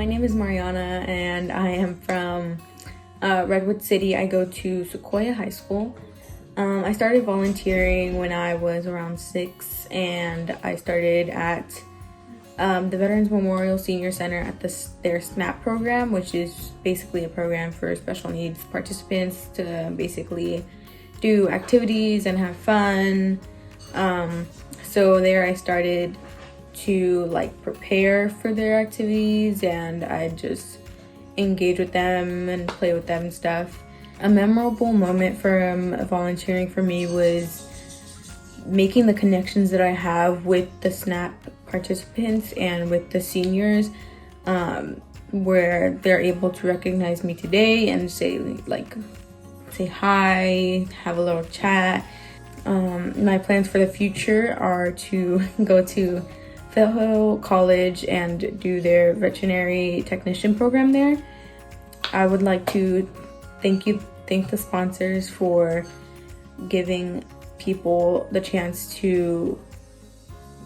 My name is Mariana and I am from Redwood City. I go to Sequoia High School. I started volunteering when I was around 6, and I started at the Veterans Memorial Senior Center at their SNAP program, which is basically a program for special needs participants to basically do activities and have fun. So there I started to prepare for their activities, and I just engage with them and play with them and stuff. A memorable moment from volunteering for me was making the connections that I have with the SNAP participants and with the seniors, where they're able to recognize me today and say hi, have a little chat. My plans for the future are to go to Sequoia College and do their veterinary technician program there. I would like to thank the sponsors for giving people the chance to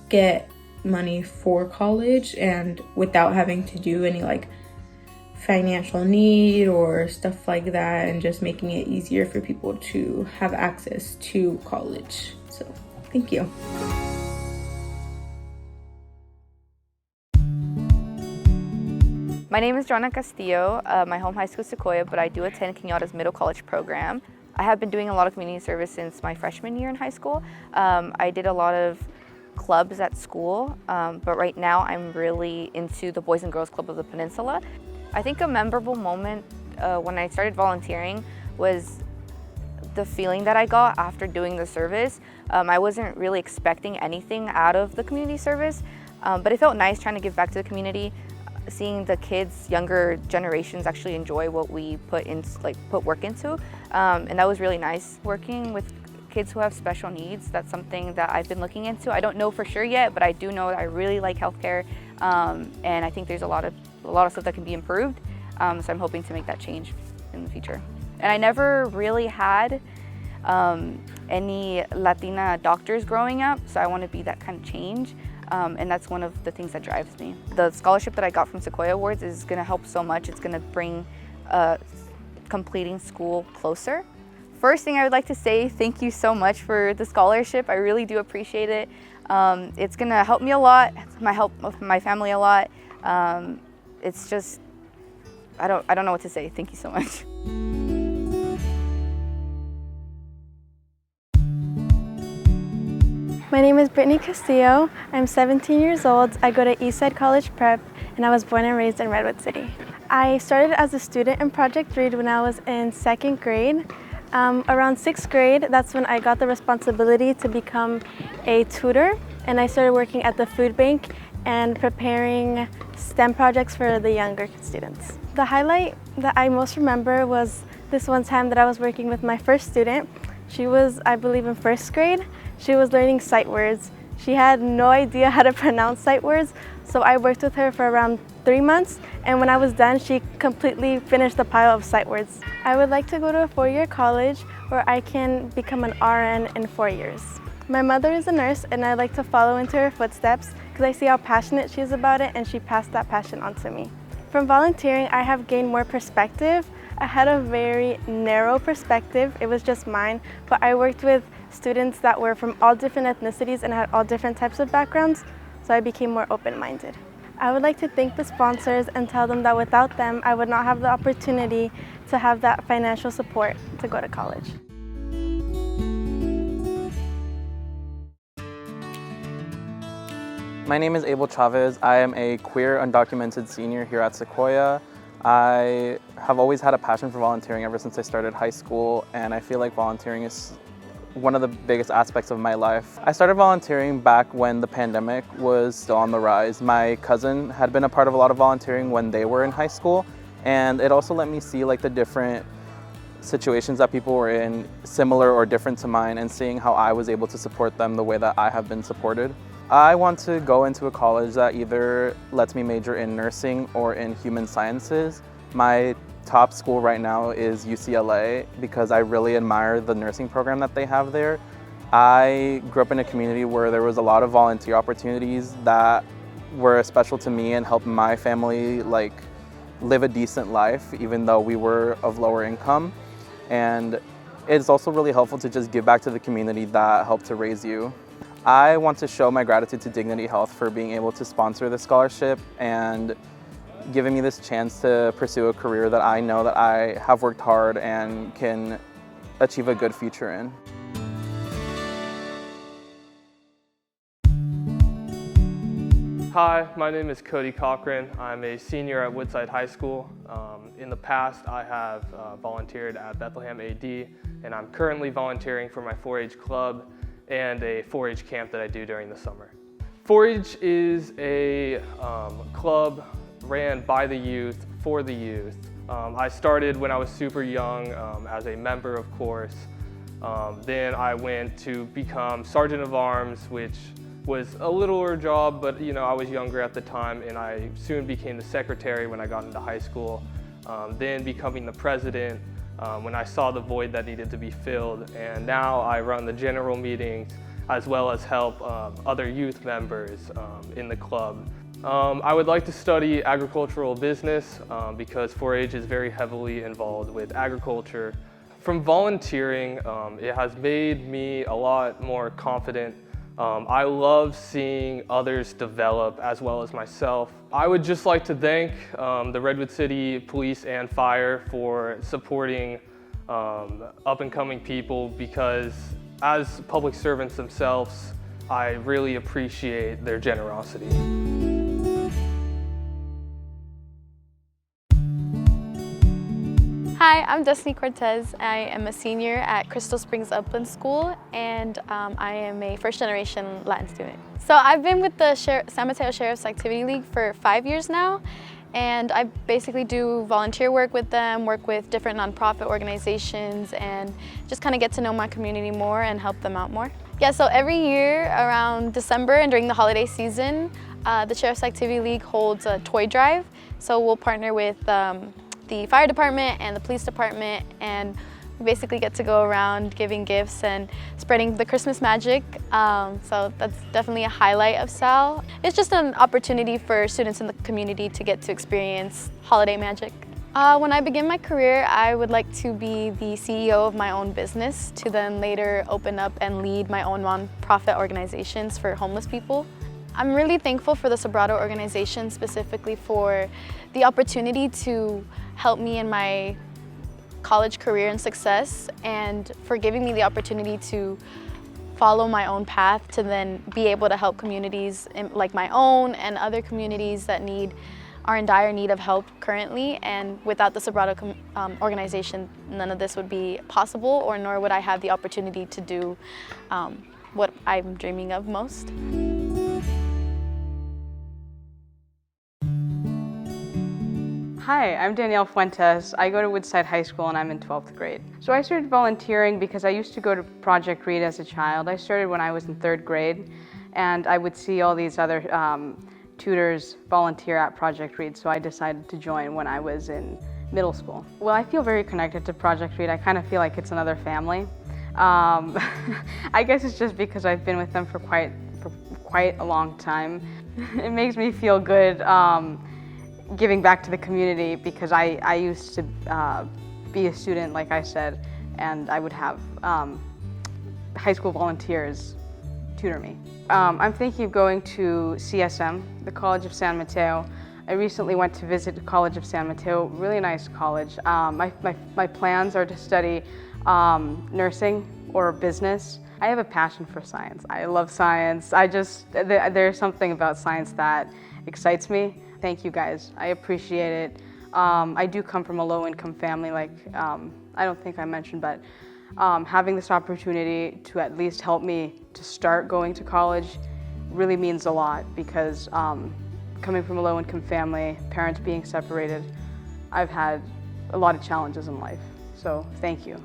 get money for college and without having to do any financial need or stuff like that, and just making it easier for people to have access to college. So thank you. My name is Joanna Castillo. My home high school is Sequoia, but I do attend Quinota's middle college program. I have been doing a lot of community service since my freshman year in high school. I did a lot of clubs at school, but right now I'm really into the Boys and Girls Club of the Peninsula. I think a memorable moment when I started volunteering was the feeling that I got after doing the service. I wasn't really expecting anything out of the community service, but it felt nice trying to give back to the community. Seeing the kids, younger generations, actually enjoy what we put work into, and that was really nice. Working with kids who have special needs, that's something that I've been looking into. I don't know for sure yet, but I do know that I really like healthcare, and I think there's a lot of stuff that can be improved. So I'm hoping to make that change in the future. And I never really had any Latina doctors growing up, so I want to be that kind of change. And that's one of the things that drives me. The scholarship that I got from Sequoia Awards is going to help so much. It's going to bring completing school closer. First thing I would like to say, thank you so much for the scholarship. I really do appreciate it. It's going to help me a lot, help my family a lot. It's just, I don't know what to say. Thank you so much. My name is Brittany Castillo. I'm 17 years old. I go to Eastside College Prep, and I was born and raised in Redwood City. I started as a student in Project Read when I was in 2nd grade. Around 6th grade, that's when I got the responsibility to become a tutor, and I started working at the food bank and preparing STEM projects for the younger students. The highlight that I most remember was this one time that I was working with my first student. She was, I believe, in 1st grade. She was learning sight words. She had no idea how to pronounce sight words, so I worked with her for around 3 months, and when I was done, she completely finished the pile of sight words. I would like to go to a 4-year college where I can become an RN in 4 years. My mother is a nurse, and I like to follow into her footsteps because I see how passionate she is about it, and she passed that passion on to me. From volunteering, I have gained more perspective. I had a very narrow perspective. It was just mine, but I worked with students that were from all different ethnicities and had all different types of backgrounds, so I became more open-minded. I would like to thank the sponsors and tell them that without them, I would not have the opportunity to have that financial support to go to college. My name is Abel Chavez. I am a queer undocumented senior here at Sequoia. I have always had a passion for volunteering ever since I started high school, and I feel like volunteering is one of the biggest aspects of my life. I started volunteering back when the pandemic was still on the rise. My cousin had been a part of a lot of volunteering when they were in high school, and it also let me see the different situations that people were in, similar or different to mine, and seeing how I was able to support them the way that I have been supported. I want to go into a college that either lets me major in nursing or in human sciences. My top school right now is UCLA because I really admire the nursing program that they have there. I grew up in a community where there was a lot of volunteer opportunities that were special to me and helped my family live a decent life, even though we were of lower income. And it's also really helpful to just give back to the community that helped to raise you. I want to show my gratitude to Dignity Health for being able to sponsor this scholarship and giving me this chance to pursue a career that I know that I have worked hard and can achieve a good future in. Hi, my name is Cody Cochran. I'm a senior at Woodside High School. In the past, I have volunteered at Bethlehem AD, and I'm currently volunteering for my 4-H club and a 4-H camp that I do during the summer. 4-H is a club ran by the youth, for the youth. I started when I was super young as a member, of course. Then I went to become Sergeant of Arms, which was a littler job, but I was younger at the time, and I soon became the secretary when I got into high school. Then becoming the president when I saw the void that needed to be filled, and now I run the general meetings as well as help other youth members in the club. I would like to study agricultural business because 4-H is very heavily involved with agriculture. From volunteering, it has made me a lot more confident. I love seeing others develop as well as myself. I would just like to thank the Redwood City Police and Fire for supporting up-and-coming people, because as public servants themselves, I really appreciate their generosity. Hi, I'm Destiny Cortez. I am a senior at Crystal Springs Upland School, and I am a first-generation Latin student. So I've been with the San Mateo Sheriff's Activity League for 5 years now, and I basically do volunteer work with them, work with different nonprofit organizations, and just kind of get to know my community more and help them out more. Yeah, so every year around December and during the holiday season, the Sheriff's Activity League holds a toy drive. So we'll partner with the fire department and the police department, and we basically get to go around giving gifts and spreading the Christmas magic. So that's definitely a highlight of SAL. It's just an opportunity for students in the community to get to experience holiday magic. When I begin my career, I would like to be the CEO of my own business, to then later open up and lead my own nonprofit organizations for homeless people. I'm really thankful for the Sobrato organization, specifically for the opportunity to help me in my college career and success, and for giving me the opportunity to follow my own path to then be able to help communities like my own and other communities that are in dire need of help currently. And without the Sobrato organization, none of this would be possible, or nor would I have the opportunity to do what I'm dreaming of most. Hi, I'm Danielle Fuentes. I go to Woodside High School and I'm in 12th grade. So I started volunteering because I used to go to Project Read as a child. I started when I was in 3rd grade, and I would see all these other tutors volunteer at Project Read, so I decided to join when I was in middle school. Well, I feel very connected to Project Read. I kind of feel like it's another family. I guess it's just because I've been with them for quite a long time. It makes me feel good giving back to the community, because I used to be a student, like I said, and I would have high school volunteers tutor me. I'm thinking of going to CSM, the College of San Mateo. I recently went to visit the College of San Mateo, really nice college. My plans are to study nursing or business. I have a passion for science. I love science. There's something about science that excites me. Thank you guys, I appreciate it. I do come from a low-income family, like I don't think I mentioned, but having this opportunity to at least help me to start going to college really means a lot, because coming from a low-income family, parents being separated, I've had a lot of challenges in life, so thank you.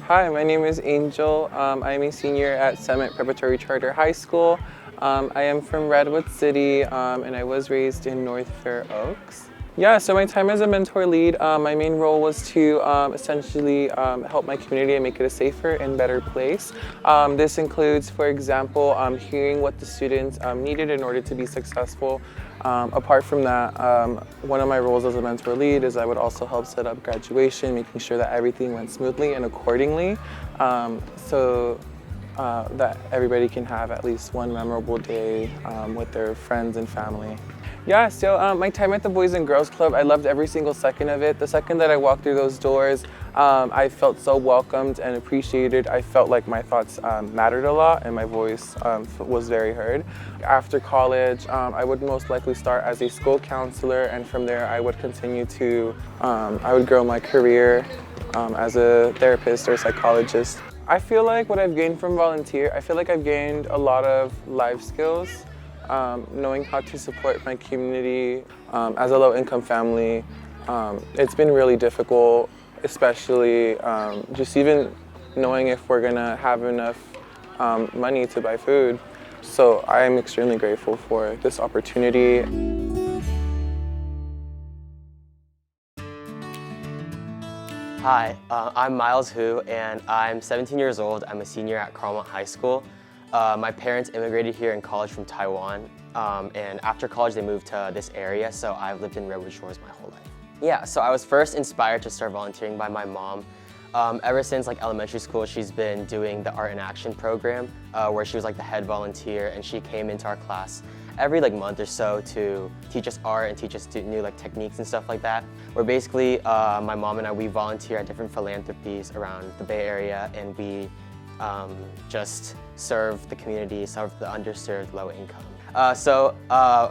Hi, my name is Angel. I'm a senior at Summit Preparatory Charter High School. I am from Redwood City, and I was raised in North Fair Oaks. Yeah, so my time as a mentor lead, my main role was to essentially help my community and make it a safer and better place. This includes, for example, hearing what the students needed in order to be successful. Apart from that, one of my roles as a mentor lead is I would also help set up graduation, making sure that everything went smoothly and accordingly, so that everybody can have at least one memorable day with their friends and family. Yeah, so my time at the Boys and Girls Club, I loved every single second of it. The second that I walked through those doors, I felt so welcomed and appreciated. I felt like my thoughts mattered a lot and my voice was very heard. After college, I would most likely start as a school counselor, and from there I would continue to, I would grow my career as a therapist or psychologist. I feel like what I've gained from volunteer, I feel like I've gained a lot of life skills. Knowing how to support my community as a low-income family. It's been really difficult, especially just even knowing if we're gonna have enough money to buy food. So I'm extremely grateful for this opportunity. Hi, I'm Miles Hu, and I'm 17 years old. I'm a senior at Carmont High School. My parents immigrated here in college from Taiwan, and after college they moved to this area, so I've lived in Redwood Shores my whole life. Yeah, so I was first inspired to start volunteering by my mom. Ever since elementary school, she's been doing the Art in Action program, where she was the head volunteer, and she came into our class every month or so to teach us art and teach us new techniques and stuff like that. Where basically my mom and I, we volunteer at different philanthropies around the Bay Area, and we just serve the community, serve the underserved, low income.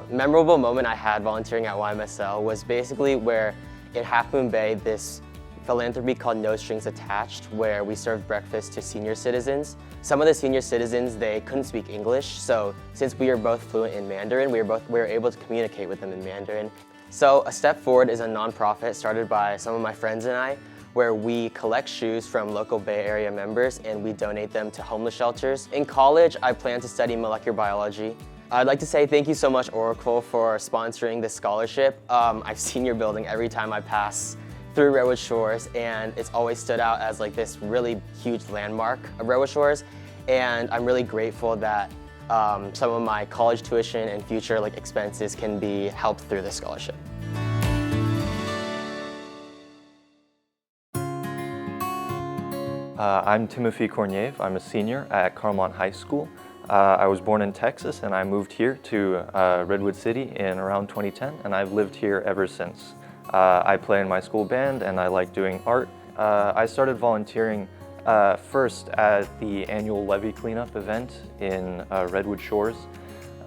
Memorable moment I had volunteering at YMSL was basically where in Half Moon Bay, this philanthropy called No Strings Attached, where we served breakfast to senior citizens. Some of the senior citizens, they couldn't speak English, so since we were both fluent in Mandarin, we were able to communicate with them in Mandarin. So A Step Forward is a nonprofit started by some of my friends and I, where we collect shoes from local Bay Area members and we donate them to homeless shelters. In college, I plan to study molecular biology. I'd like to say thank you so much, Oracle, for sponsoring this scholarship. I've seen your building every time I pass through Redwood Shores, and it's always stood out as this really huge landmark of Redwood Shores. And I'm really grateful that some of my college tuition and future expenses can be helped through this scholarship. I'm Timothy Korniev. I'm a senior at Carmont High School. I was born in Texas and I moved here to Redwood City in around 2010, and I've lived here ever since. I play in my school band and I like doing art. I started volunteering first at the annual levee cleanup event in Redwood Shores.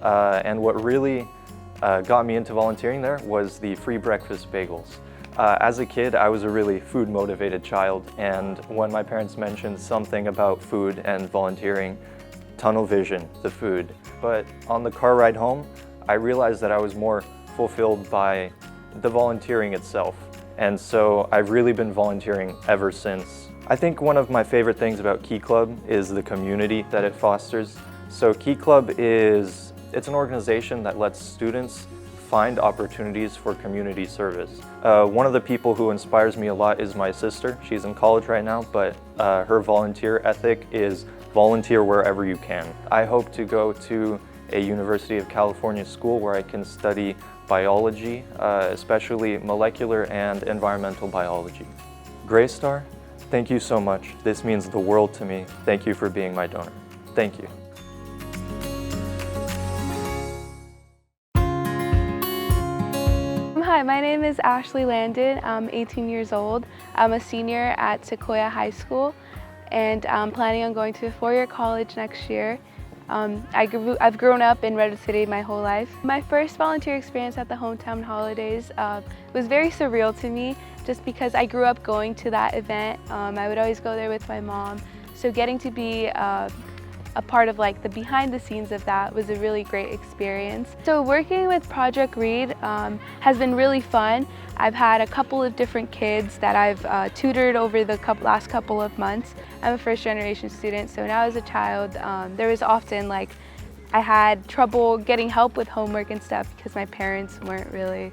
And what really got me into volunteering there was the free breakfast bagels. As a kid, I was a really food-motivated child, and when my parents mentioned something about food and volunteering, tunnel vision, the food. But on the car ride home, I realized that I was more fulfilled by the volunteering itself. And so I've really been volunteering ever since. I think one of my favorite things about Key Club is the community that it fosters. So Key Club it's an organization that lets students find opportunities for community service. One of the people who inspires me a lot is my sister. She's in college right now, but her volunteer ethic is volunteer wherever you can. I hope to go to a University of California school where I can study biology, especially molecular and environmental biology. Graystar, thank you so much. This means the world to me. Thank you for being my donor. Thank you. Hi, my name is Ashley Landon. I'm 18 years old. I'm a senior at Sequoia High School, and I'm planning on going to a four-year college next year. I've grown up in Redwood City my whole life. My first volunteer experience at the Hometown Holidays was very surreal to me, just because I grew up going to that event. I would always go there with my mom, so getting to be a part of the behind the scenes of that was a really great experience. So working with Project Read has been really fun. I've had a couple of different kids that I've tutored over the last couple of months. I'm a first generation student, so now as a child, there was often I had trouble getting help with homework and stuff because my parents weren't really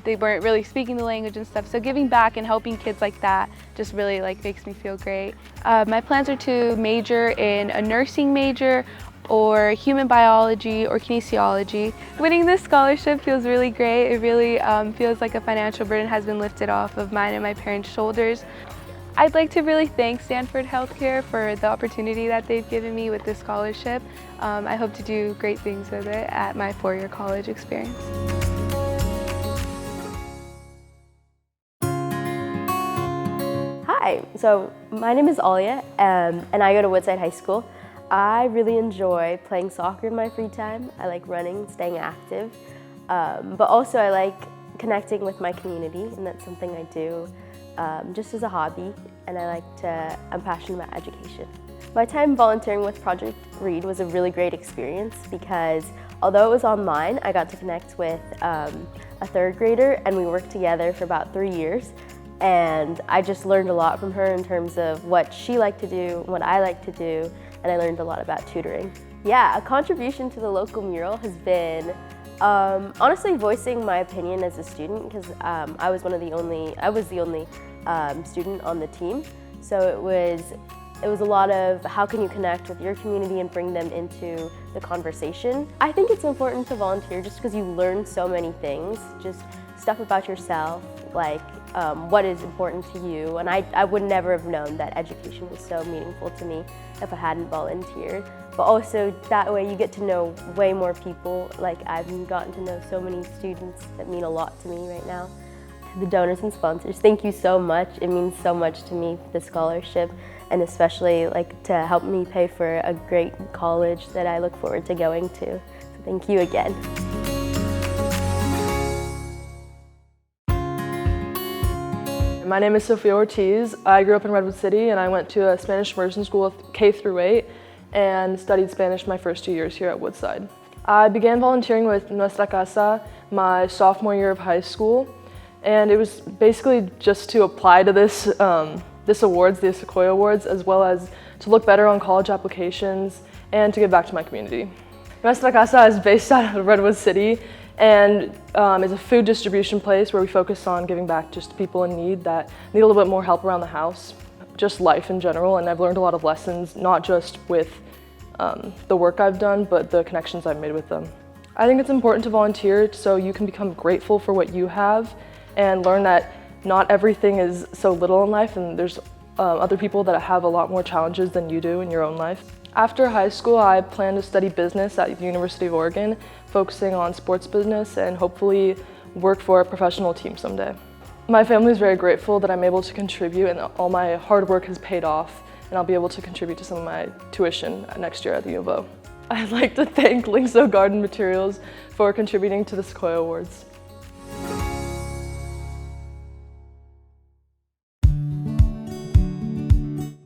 they weren't really speaking the language and stuff. So giving back and helping kids like that just really makes me feel great. My plans are to major in a nursing major or human biology or kinesiology. Winning this scholarship feels really great. It really feels like a financial burden has been lifted off of mine and my parents' shoulders. I'd like to really thank Stanford Healthcare for the opportunity that they've given me with this scholarship. I hope to do great things with it at my four-year college experience. Hi, so my name is Alia, and I go to Woodside High School. I really enjoy playing soccer in my free time. I like running, staying active, but also I like connecting with my community, and that's something I do just as a hobby, and I'm passionate about education. My time volunteering with Project Read was a really great experience because although it was online, I got to connect with a third grader, and we worked together for about 3 years. And I just learned a lot from her in terms of what she liked to do, what I like to do, and I learned a lot about tutoring. Yeah, a contribution to the local mural has been honestly voicing my opinion as a student, because I was the only student on the team. So it was a lot of how can you connect with your community and bring them into the conversation. I think it's important to volunteer just because you learn so many things, just stuff about yourself, like what is important to you. And I would never have known that education was so meaningful to me if I hadn't volunteered. But also that way you get to know way more people. Like I've gotten to know so many students that mean a lot to me right now. The donors and sponsors, thank you so much. It means so much to me, the scholarship, and especially to help me pay for a great college that I look forward to going to. So thank you again. My name is Sophia Ortiz. I grew up in Redwood City and I went to a Spanish immersion school K through 8 and studied Spanish my first 2 years here at Woodside. I began volunteering with Nuestra Casa my sophomore year of high school, and it was basically just to apply to this awards, the Sequoia Awards, as well as to look better on college applications and to give back to my community. Nuestra Casa is based out of Redwood City and is a food distribution place where we focus on giving back just to people in need that need a little bit more help around the house, just life in general. And I've learned a lot of lessons, not just with the work I've done, but the connections I've made with them. I think it's important to volunteer so you can become grateful for what you have and learn that not everything is so little in life, and there's other people that have a lot more challenges than you do in your own life. After high school, I plan to study business at the University of Oregon, focusing on sports business and hopefully work for a professional team someday. My family is very grateful that I'm able to contribute, and all my hard work has paid off, and I'll be able to contribute to some of my tuition next year at the U of O. I'd like to thank Linkso Garden Materials for contributing to the Sequoia Awards.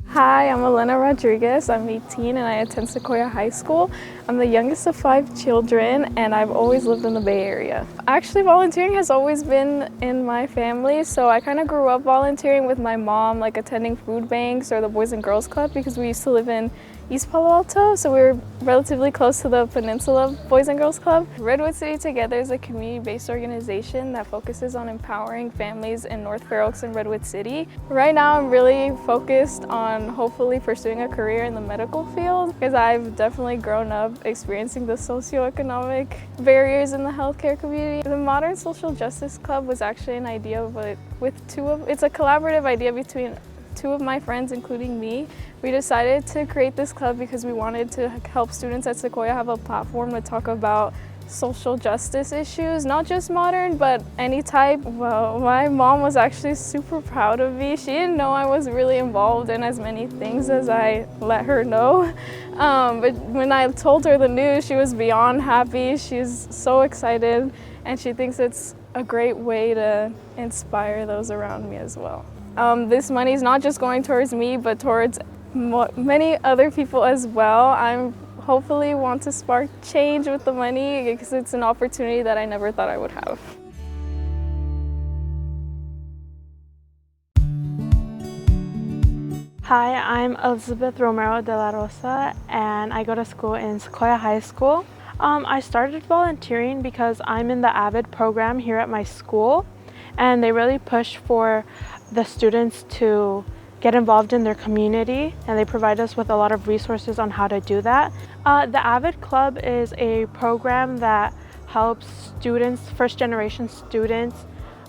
Hi, I'm Elena Rodriguez. I'm 18 and I attend Sequoia High School. I'm the youngest of 5 children and I've always lived in the Bay Area. Actually, volunteering has always been in my family, so I kind of grew up volunteering with my mom, like attending food banks or the Boys and Girls Club, because we used to live in East Palo Alto, so we were relatively close to the Peninsula Boys and Girls Club. Redwood City Together is a community-based organization that focuses on empowering families in North Fair Oaks and Redwood City. Right now I'm really focused on hopefully pursuing a career in the medical field, because I've definitely grown up experiencing the socioeconomic barriers in the healthcare community. The Modern Social Justice Club was actually an idea it's a collaborative idea between 2 of my friends, including me. We decided to create this club because we wanted to help students at Sequoia have a platform to talk about social justice issues, not just modern, but any type. Well, my mom was actually super proud of me. She didn't know I was really involved in as many things as I let her know. But when I told her the news, she was beyond happy. She's so excited, and she thinks it's a great way to inspire those around me as well. This money is not just going towards me, but towards many other people as well. I hopefully want to spark change with the money because it's an opportunity that I never thought I would have. Hi, I'm Elizabeth Romero de la Rosa and I go to school in Sequoia High School. I started volunteering because I'm in the AVID program here at my school, and they really push for the students to get involved in their community, and they provide us with a lot of resources on how to do that. The AVID Club is a program that helps students, first-generation students,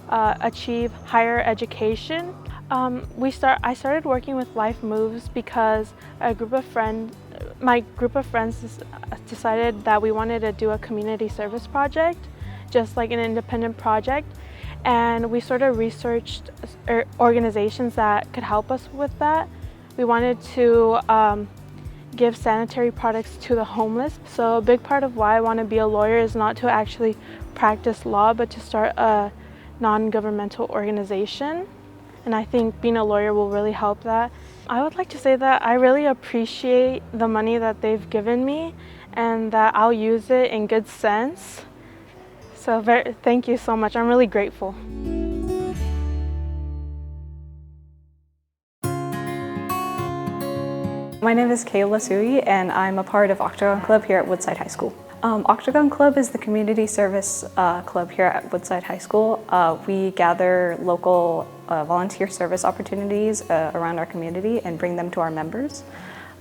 achieve higher education. I started working with Life Moves because my group of friends decided that we wanted to do a community service project, just like an independent project, and we sort of researched organizations that could help us with that. We wanted to give sanitary products to the homeless. So a big part of why I want to be a lawyer is not to actually practice law, but to start a non-governmental organization. And I think being a lawyer will really help that. I would like to say that I really appreciate the money that they've given me and that I'll use it in good sense. So thank you so much. I'm really grateful. My name is Kayla Sui, and I'm a part of Octagon Club here at Woodside High School. Octagon Club is the community service club here at Woodside High School. We gather local volunteer service opportunities around our community and bring them to our members.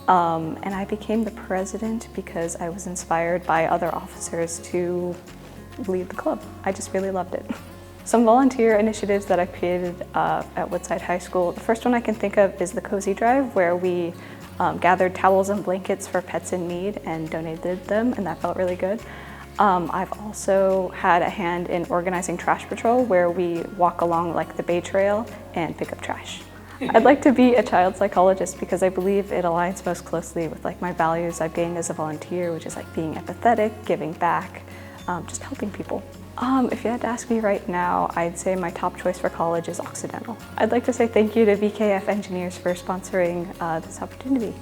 And I became the president because I was inspired by other officers to lead the club. I just really loved it. Some volunteer initiatives that I created at Woodside High School. The first one I can think of is the Cozy Drive, where we gathered towels and blankets for pets in need and donated them, and that felt really good. I've also had a hand in organizing Trash Patrol, where we walk along like the Bay Trail and pick up trash. I'd like to be a child psychologist because I believe it aligns most closely with like my values I've gained as a volunteer, which is like being empathetic, giving back, just helping people. If you had to ask me right now, I'd say my top choice for college is Occidental. I'd like to say thank you to VKF Engineers for sponsoring this opportunity.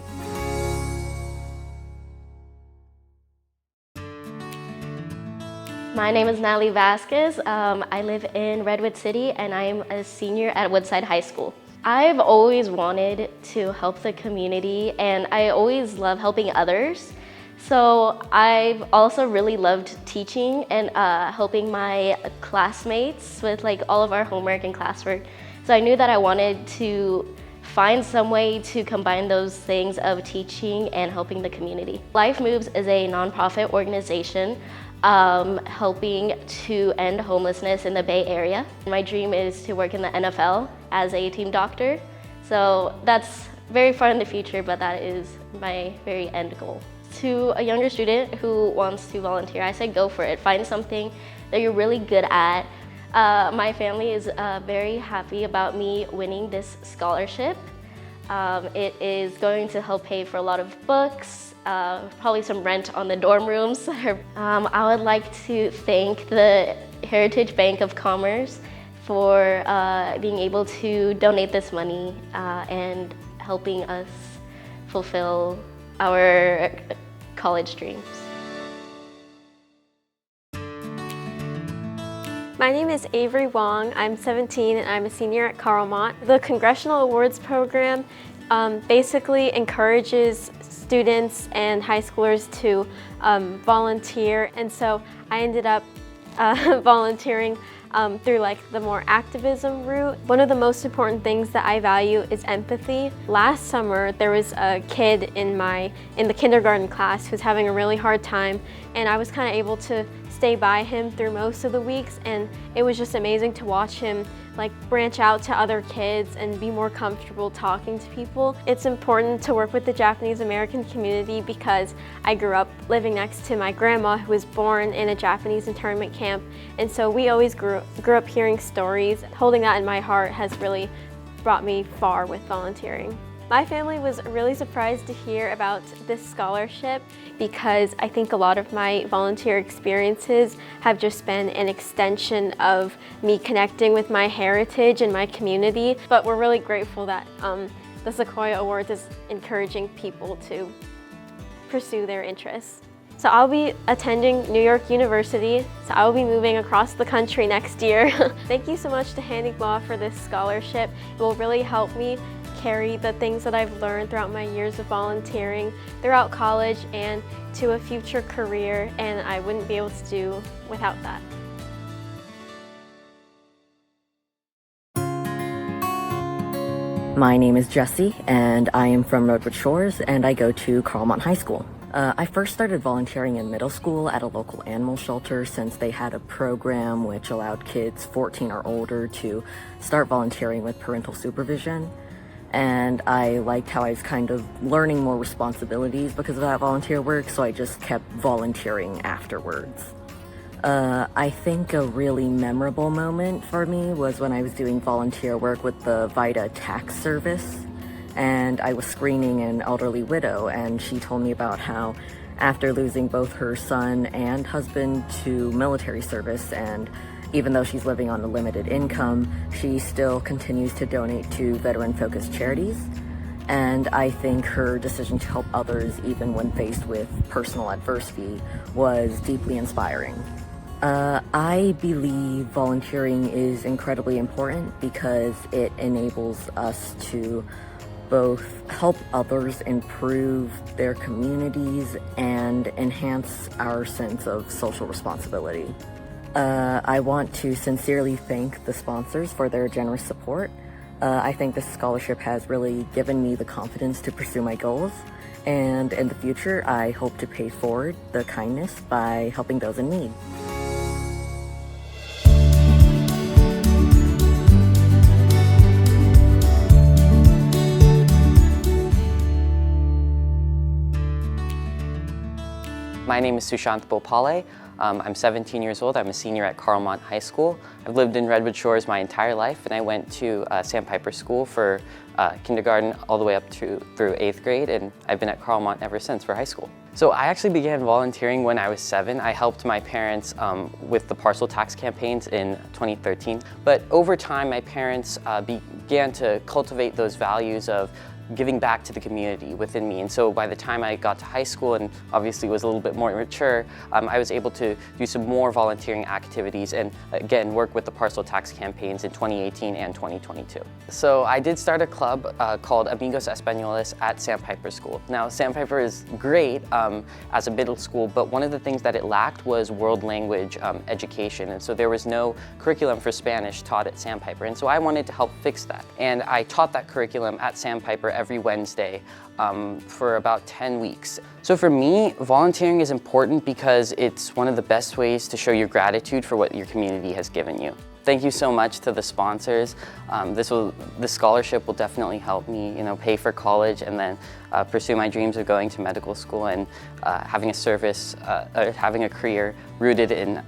My name is Natalie Vasquez. I live in Redwood City and I am a senior at Woodside High School. I've always wanted to help the community and I always love helping others. So I've also really loved teaching and helping my classmates with like all of our homework and classwork. So I knew that I wanted to find some way to combine those things of teaching and helping the community. Life Moves is a nonprofit organization helping to end homelessness in the Bay Area. My dream is to work in the NFL as a team doctor. So that's very far in the future, but that is my very end goal. To a younger student who wants to volunteer, I say go for it. Find something that you're really good at. My family is very happy about me winning this scholarship. It is going to help pay for a lot of books, probably some rent on the dorm rooms. I would like to thank the Heritage Bank of Commerce for being able to donate this money and helping us fulfill our college dreams. My name is Avery Wong. I'm 17 and I'm a senior at Carlmont. The Congressional Awards program basically encourages students and high schoolers to volunteer, and so I ended up volunteering through like the more activism route. One of the most important things that I value is empathy. Last summer there was a kid in the kindergarten class who's having a really hard time, and I was kind of able to stay by him through most of the weeks, and it was just amazing to watch him like branch out to other kids and be more comfortable talking to people. It's important to work with the Japanese American community because I grew up living next to my grandma who was born in a Japanese internment camp, and so we always grew up hearing stories. Holding that in my heart has really brought me far with volunteering. My family was really surprised to hear about this scholarship because I think a lot of my volunteer experiences have just been an extension of me connecting with my heritage and my community. But we're really grateful that the Sequoia Awards is encouraging people to pursue their interests. So I'll be attending New York University, so I will be moving across the country next year. Thank you so much to Handig Law for this scholarship. It will really help me carry the things that I've learned throughout my years of volunteering throughout college and to a future career, and I wouldn't be able to do without that. My name is Jessie, and I am from Redwood Shores, and I go to Carlmont High School. I first started volunteering in middle school at a local animal shelter since they had a program which allowed kids 14 or older to start volunteering with parental supervision. And I liked how I was kind of learning more responsibilities because of that volunteer work, so I just kept volunteering afterwards. I think a really memorable moment for me was when I was doing volunteer work with the VITA tax service, and I was screening an elderly widow, and she told me about how after losing both her son and husband to military service, and even though she's living on a limited income, she still continues to donate to veteran-focused charities. And I think her decision to help others even when faced with personal adversity was deeply inspiring. I believe volunteering is incredibly important because it enables us to both help others improve their communities and enhance our sense of social responsibility. I want to sincerely thank the sponsors for their generous support. I think this scholarship has really given me the confidence to pursue my goals, and in the future I hope to pay forward the kindness by helping those in need. My name is Sushant Bhopale. I'm 17 years old. I'm a senior at Carlmont High School. I've lived in Redwood Shores my entire life, and I went to Sandpiper School for kindergarten all the way up through 8th grade, and I've been at Carlmont ever since for high school. So I actually began volunteering when I was 7. I helped my parents with the parcel tax campaigns in 2013. But over time, my parents began to cultivate those values of giving back to the community within me. And so by the time I got to high school and obviously was a little bit more mature, I was able to do some more volunteering activities and again work with the parcel tax campaigns in 2018 and 2022. So I did start a club called Amigos Españoles at Sandpiper School. Now Sandpiper is great as a middle school, but one of the things that it lacked was world language education, and so there was no curriculum for Spanish taught at Sandpiper, and so I wanted to help fix that. And I taught that curriculum at Sandpiper every Wednesday for about 10 weeks. So for me, volunteering is important because it's one of the best ways to show your gratitude for what your community has given you. Thank you so much to the sponsors. This scholarship will definitely help me, pay for college and then pursue my dreams of going to medical school and having a service, or having a career rooted in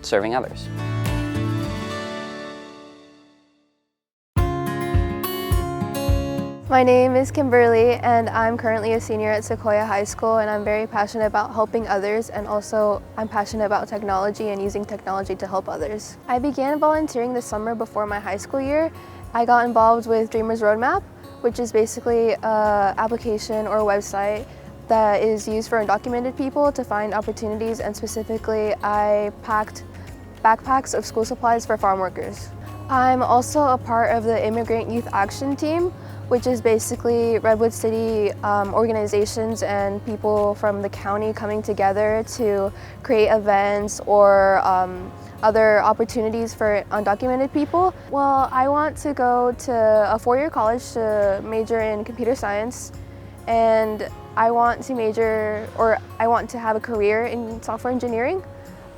serving others. My name is Kimberly, and I'm currently a senior at Sequoia High School, and I'm very passionate about helping others, and also I'm passionate about technology and using technology to help others. I began volunteering this summer before my high school year. I got involved with Dreamers Roadmap, which is basically an application or a website that is used for undocumented people to find opportunities, and specifically I packed backpacks of school supplies for farm workers. I'm also a part of the Immigrant Youth Action Team, which is basically Redwood City organizations and people from the county coming together to create events or other opportunities for undocumented people. Well, I want to go to a four-year college to major in computer science, and I want to have a career in software engineering.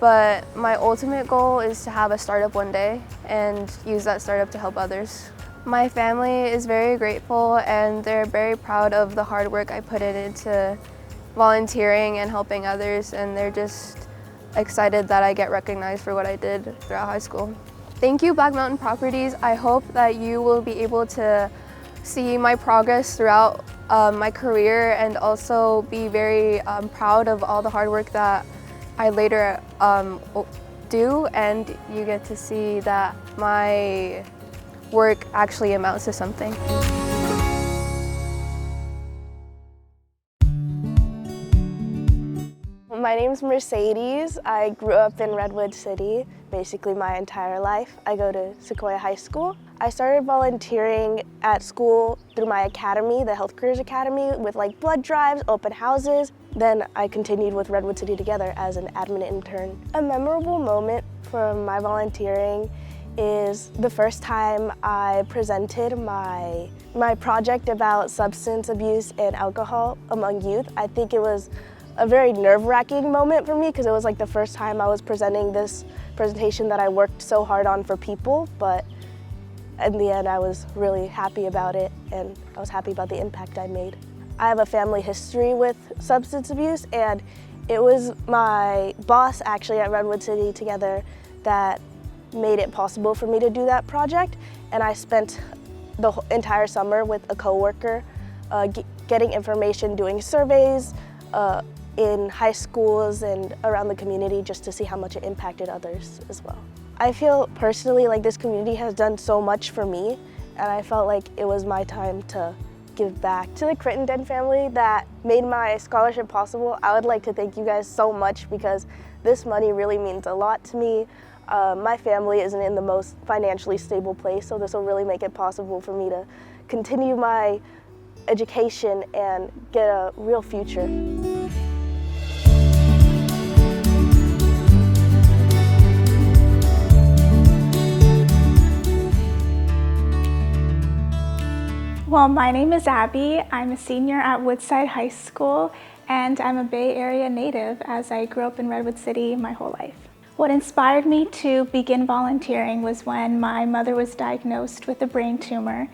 But my ultimate goal is to have a startup one day and use that startup to help others. My family is very grateful, and they're very proud of the hard work I put into volunteering and helping others, and they're just excited that I get recognized for what I did throughout high school. Thank you, Black Mountain Properties. I hope that you will be able to see my progress throughout my career and also be very proud of all the hard work that I later do, and you get to see that my work actually amounts to something. My name's Mercedes. I grew up in Redwood City, basically my entire life. I go to Sequoia High School. I started volunteering at school through my academy, the Health Careers Academy, with like blood drives, open houses. Then I continued with Redwood City Together as an admin intern. A memorable moment from my volunteering is the first time I presented my project about substance abuse and alcohol among youth. I think it was a very nerve-wracking moment for me because it was like the first time I was presenting this presentation that I worked so hard on for people, but in the end I was really happy about it and I was happy about the impact I made. I have a family history with substance abuse, and it was my boss actually at Redwood City Together that made it possible for me to do that project, and I spent the entire summer with a coworker getting information, doing surveys in high schools and around the community just to see how much it impacted others as well. I feel personally like this community has done so much for me, and I felt like it was my time to give back. To the Crittenden family that made my scholarship possible, I would like to thank you guys so much because this money really means a lot to me. My family isn't in the most financially stable place, so this will really make it possible for me to continue my education and get a real future. Well, my name is Abby. I'm a senior at Woodside High School, and I'm a Bay Area native as I grew up in Redwood City my whole life. What inspired me to begin volunteering was when my mother was diagnosed with a brain tumor,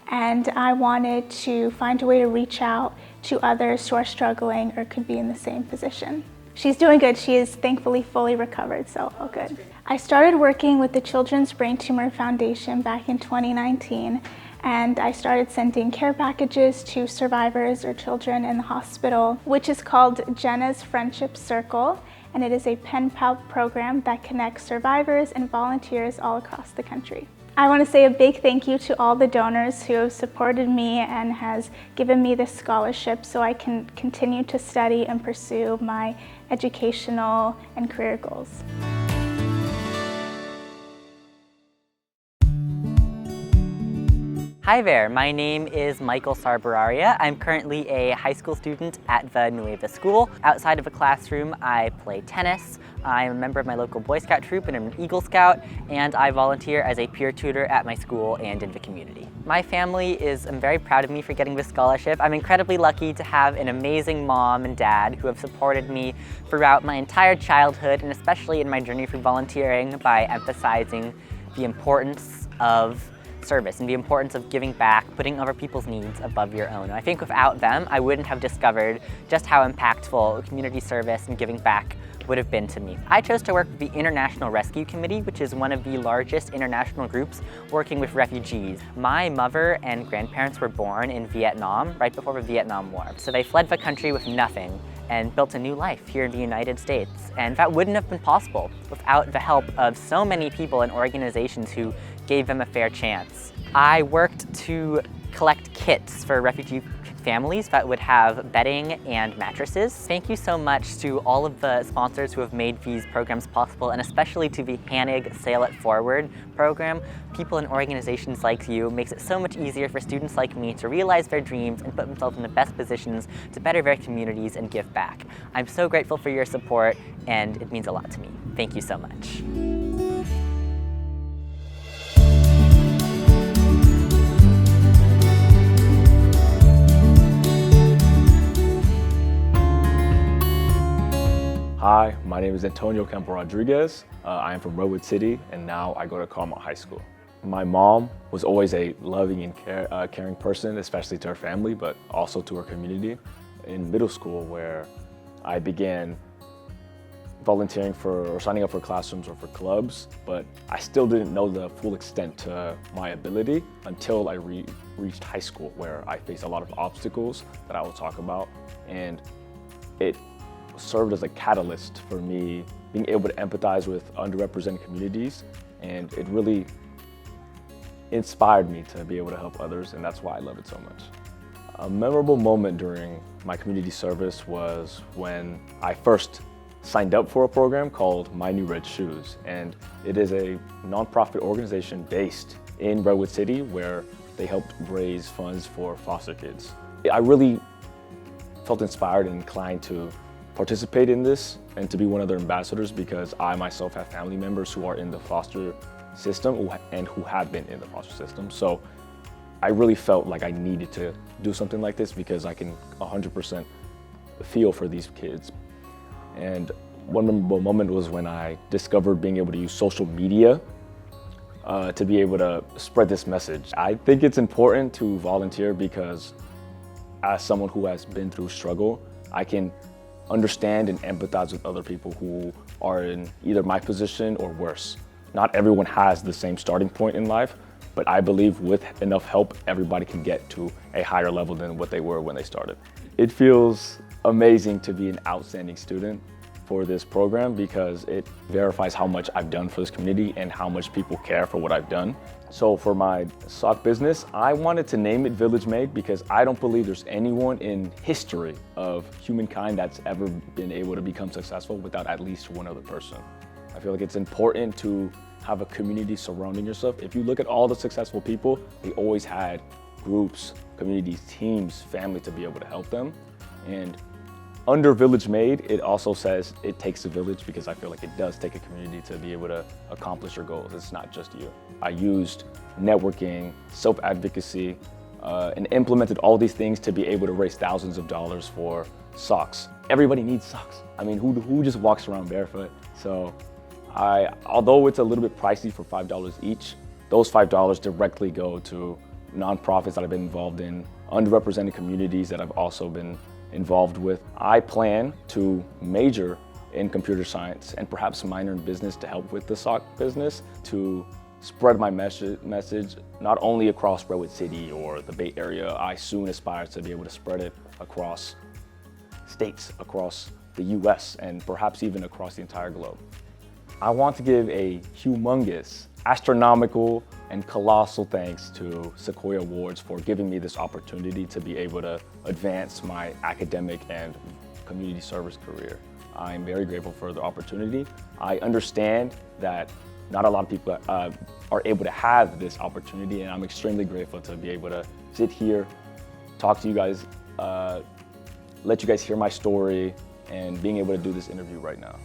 and I wanted to find a way to reach out to others who are struggling or could be in the same position. She's doing good. She is thankfully fully recovered, so all good. I started working with the Children's Brain Tumor Foundation back in 2019, and I started sending care packages to survivors or children in the hospital, which is called Jenna's Friendship Circle, and it is a pen pal program that connects survivors and volunteers all across the country. I want to say a big thank you to all the donors who have supported me and has given me this scholarship so I can continue to study and pursue my educational and career goals. Hi there, my name is Michael Sarbararia. I'm currently a high school student at the Nueva School. Outside of a classroom, I play tennis. I'm a member of my local Boy Scout troop and I'm an Eagle Scout, and I volunteer as a peer tutor at my school and in the community. My family is very proud of me for getting this scholarship. I'm incredibly lucky to have an amazing mom and dad who have supported me throughout my entire childhood, and especially in my journey for volunteering by emphasizing the importance of service and the importance of giving back, putting other people's needs above your own. And I think without them, I wouldn't have discovered just how impactful community service and giving back would have been to me. I chose to work with the International Rescue Committee, which is one of the largest international groups working with refugees. My mother and grandparents were born in Vietnam right before the Vietnam War. So they fled the country with nothing and built a new life here in the United States. And that wouldn't have been possible without the help of so many people and organizations who gave them a fair chance. I worked to collect kits for refugee families that would have bedding and mattresses. Thank you so much to all of the sponsors who have made these programs possible, and especially to the HANIG Sail It Forward program. People and organizations like you makes it so much easier for students like me to realize their dreams and put themselves in the best positions to better their communities and give back. I'm so grateful for your support, and it means a lot to me. Thank you so much. Hi, my name is Antonio Campo Rodriguez. I am from Redwood City, and now I go to Carmel High School. My mom was always a loving and caring person, especially to her family, but also to her community. In middle school, where I began volunteering for or signing up for classrooms or for clubs, but I still didn't know the full extent to my ability until I reached high school, where I faced a lot of obstacles that I will talk about, and it served as a catalyst for me being able to empathize with underrepresented communities, and it really inspired me to be able to help others, and that's why I love it so much. A memorable moment during my community service was when I first signed up for a program called My New Red Shoes, and it is a nonprofit organization based in Redwood City where they helped raise funds for foster kids. I really felt inspired and inclined to participate in this and to be one of their ambassadors because I myself have family members who are in the foster system and who have been in the foster system. So I really felt like I needed to do something like this because I can 100% feel for these kids. And one memorable moment was when I discovered being able to use social media to be able to spread this message. I think it's important to volunteer because as someone who has been through struggle, I can understand and empathize with other people who are in either my position or worse. Not everyone has the same starting point in life, but I believe with enough help, everybody can get to a higher level than what they were when they started. It feels amazing to be an outstanding student for this program because it verifies how much I've done for this community and how much people care for what I've done. So for my sock business, I wanted to name it Village Made because I don't believe there's anyone in history of humankind that's ever been able to become successful without at least one other person. I feel like it's important to have a community surrounding yourself. If you look at all the successful people, they always had groups, communities, teams, family to be able to help them. And under Village Made, it also says it takes a village because I feel like it does take a community to be able to accomplish your goals. It's not just you. I used networking, self-advocacy, and implemented all these things to be able to raise thousands of dollars for socks. Everybody needs socks. I mean, who just walks around barefoot? So although it's a little bit pricey for $5 each, those $5 directly go to nonprofits that I've been involved in, underrepresented communities that I've also been involved with. I plan to major in computer science and perhaps minor in business to help with the sock business, to spread my message not only across Redwood City or the Bay Area. I soon aspire to be able to spread it across states, across the US, and perhaps even across the entire globe. I want to give a humongous, astronomical, and colossal thanks to Sequoia Awards for giving me this opportunity to be able to advance my academic and community service career. I'm very grateful for the opportunity. I understand that not a lot of people are able to have this opportunity, and I'm extremely grateful to be able to sit here, talk to you guys, let you guys hear my story, and being able to do this interview right now.